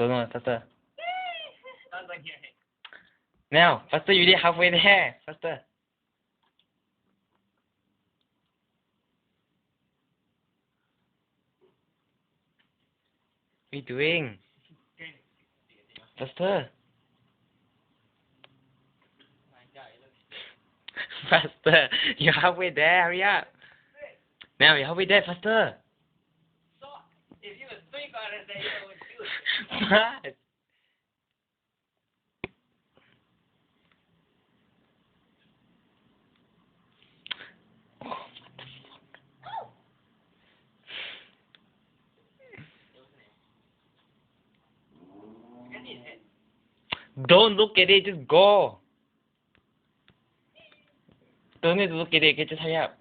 Don't know, faster. Now, faster, you did halfway there. Faster. What are you doing? Faster. Faster. You're halfway there, hurry up. Now, you're halfway there, faster. So, if you were think on it, then you would do it. Fast. Don't look at it, just go. Don't need to look at it, okay, just hurry up.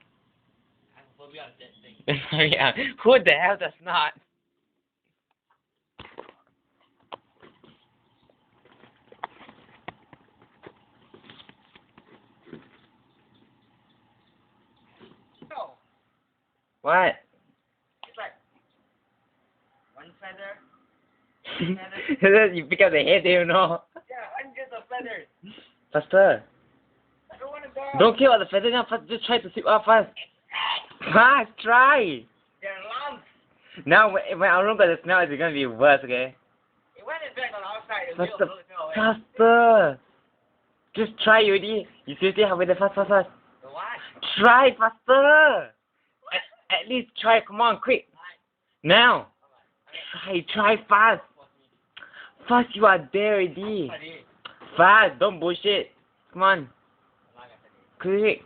I'm phobia of that thing. Hurry up. Who the hell does not? No, What? it's like one feather. You pick up the head, you know. Yeah, hundreds of feathers. Faster. I don't want to go. Don't care about the feather now, first just try to sweep up fast. Fast, try. They're lumps. Now when our room got the smell, it's gonna be worse, okay? When it's back on the outside, it will Faster, go away. faster. Just try, you already. You seriously halfway there, fast. What? Try faster. At least try, come on, quick. Now. Try fast. Fast, you are there already. Fast, don't bullshit. Come on. Quick.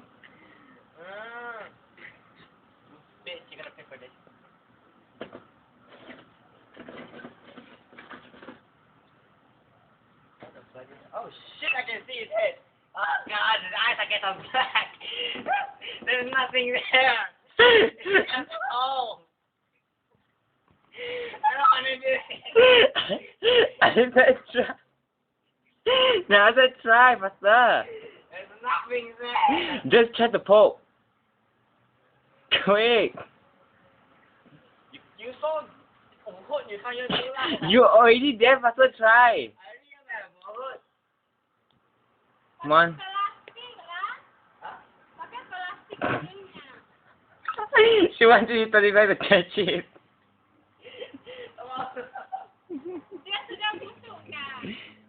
Bitch, you gotta pay for this. Oh shit, I can see his head. Oh god, his eyes are getting black. There's nothing there. It's just oh. I don't want to do it. I said try. No, I said try faster. There's nothing there. Just try to poke. Quick. You saw ผมพูดอยู่ข้างยืนข้างล่าง You already there, faster try. I really amแบบผมพูด Come on. She wants to use 35 to catch it.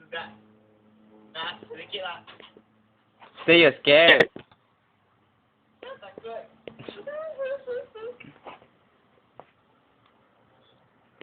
Sudah. Nah, sedikit lah. Say you're scared.